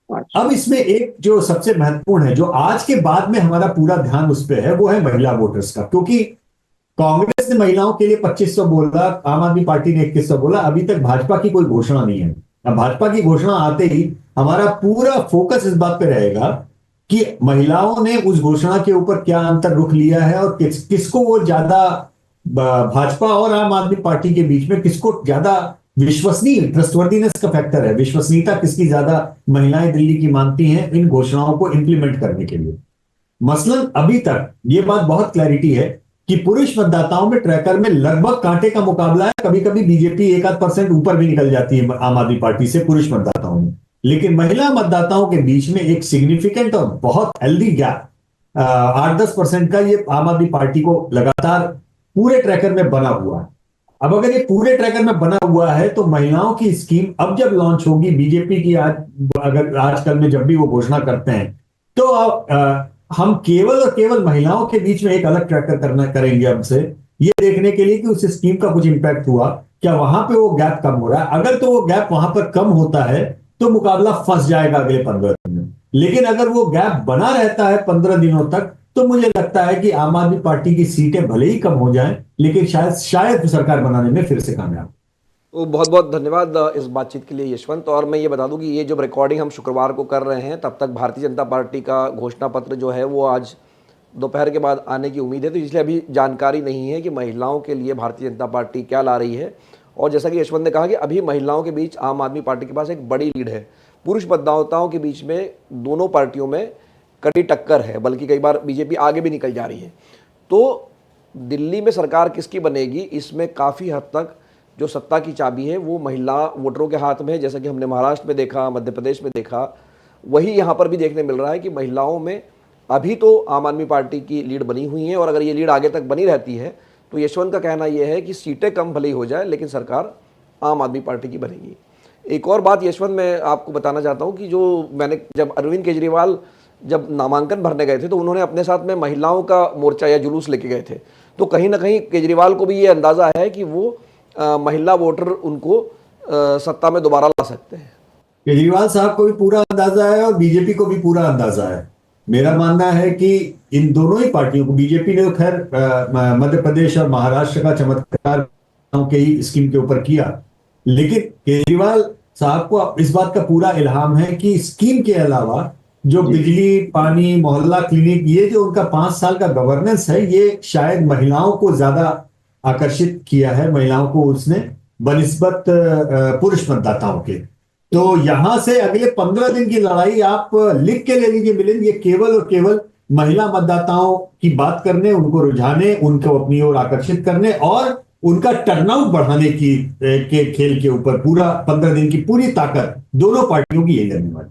अच्छा। अब इसमें एक जो सबसे महत्वपूर्ण है, जो आज के बाद में हमारा पूरा ध्यान उस पर है, वो है महिला वोटर्स का। क्योंकि कांग्रेस ने महिलाओं के लिए 2500 बोला, आम आदमी पार्टी ने 2100 बोला, अभी तक भाजपा की कोई घोषणा नहीं है। अब भाजपा की घोषणा आते ही हमारा पूरा फोकस इस बात पे रहेगा कि महिलाओं ने उस घोषणा के ऊपर क्या अंतर रुख लिया है, और किसको वो ज्यादा, भाजपा और आम आदमी पार्टी के बीच में किसको ज्यादा विश्वसनीय, ट्रस्टवर्दीनेस का फैक्टर है, विश्वसनीयता किसकी ज्यादा महिलाएं दिल्ली की मानती हैं इन घोषणाओं को इंप्लीमेंट करने के लिए। मसलन अभी तक ये बात बहुत क्लैरिटी है कि पुरुष मतदाताओं में ट्रैकर में लगभग कांटे का मुकाबला है। कभी कभी बीजेपी एक आध परसेंट ऊपर भी निकल जाती है आम आदमी पार्टी से पुरुष मतदाताओं में। लेकिन महिला मतदाताओं के बीच में एक सिग्निफिकेंट और बहुत हेल्दी गैप, 8-10% का, ये आम आदमी पार्टी को लगातार पूरे ट्रैकर में बना हुआ है। अब अगर ये पूरे ट्रैकर में बना हुआ है तो महिलाओं की स्कीम अब जब लॉन्च होगी बीजेपी की, आज अगर आजकल में जब भी वो घोषणा करते हैं, तो हम केवल और केवल महिलाओं के बीच में एक अलग ट्रैकर करना करेंगे अब से, ये देखने के लिए कि उस स्कीम का कुछ इंपैक्ट हुआ क्या, वहां पे वो गैप कम हो रहा है। अगर तो वो गैप वहां पर कम होता है तो मुकाबला फंस जाएगा अगले 15 दिन में। लेकिन अगर वो गैप बना रहता है 15 दिनों तक, तो मुझे लगता है कि आम आदमी पार्टी की सीटें भले ही कम हो जाएं, लेकिन शायद शायद सरकार बनाने में फिर से कामयाब। तो बहुत बहुत धन्यवाद इस बातचीत के लिए यशवंत। और मैं ये बता दूं कि ये जो रिकॉर्डिंग हम शुक्रवार को कर रहे हैं, तब तक भारतीय जनता पार्टी का घोषणा पत्र जो है वो आज दोपहर के बाद आने की उम्मीद है। तो इसलिए अभी जानकारी नहीं है कि महिलाओं के लिए भारतीय जनता पार्टी क्या ला रही है। और जैसा कि यशवंत ने कहा कि अभी महिलाओं के बीच आम आदमी पार्टी के पास एक बड़ी लीड है। पुरुष मतदाताओं के बीच में दोनों पार्टियों में कड़ी टक्कर है, बल्कि कई बार बीजेपी आगे भी निकल जा रही है। तो दिल्ली में सरकार किसकी बनेगी, इसमें काफ़ी हद तक जो सत्ता की चाबी है वो महिला वोटरों के हाथ में है। जैसा कि हमने महाराष्ट्र में देखा, मध्य प्रदेश में देखा, वही यहाँ पर भी देखने मिल रहा है कि महिलाओं में अभी तो आम आदमी पार्टी की लीड बनी हुई है। और अगर ये लीड आगे तक बनी रहती है तो यशवंत का कहना यह है कि सीटें कम भले ही हो जाए, लेकिन सरकार आम आदमी पार्टी की बनेगी। एक और बात यशवंत मैं आपको बताना चाहता हूँ कि जो मैंने जब अरविंद केजरीवाल जब नामांकन भरने गए थे तो उन्होंने अपने साथ में महिलाओं का मोर्चा या जुलूस लेके गए थे। तो कहीं ना कहीं केजरीवाल को भी ये अंदाज़ा है कि वो महिला वोटर उनको सत्ता में दोबारा ला सकते हैं। केजरीवाल साहब को भी पूरा अंदाजा है और बीजेपी को भी पूरा अंदाजा है। मेरा मानना है कि इन दोनों ही पार्टियों को, बीजेपी ने तो खैर मध्य प्रदेश और महाराष्ट्र का चमत्कार के ही स्कीम के ऊपर किया, लेकिन केजरीवाल साहब को इस बात का पूरा इल्हाम है कि स्कीम के अलावा जो जी। बिजली, पानी, मोहल्ला क्लिनिक, ये जो उनका 5 साल का गवर्नेंस है, ये शायद महिलाओं को ज्यादा आकर्षित किया है, महिलाओं को उसने बनिस्बत पुरुष मतदाताओं के। तो यहां से अगले 15 दिन की लड़ाई आप लिख के ले लीजिए मिलिंद, ये केवल और केवल महिला मतदाताओं की बात करने, उनको रुझाने, उनको अपनी ओर आकर्षित करने और उनका टर्नआउट बढ़ाने की के खेल के ऊपर पूरा 15 दिन की पूरी ताकत दोनों पार्टियों की यही रहने वाली।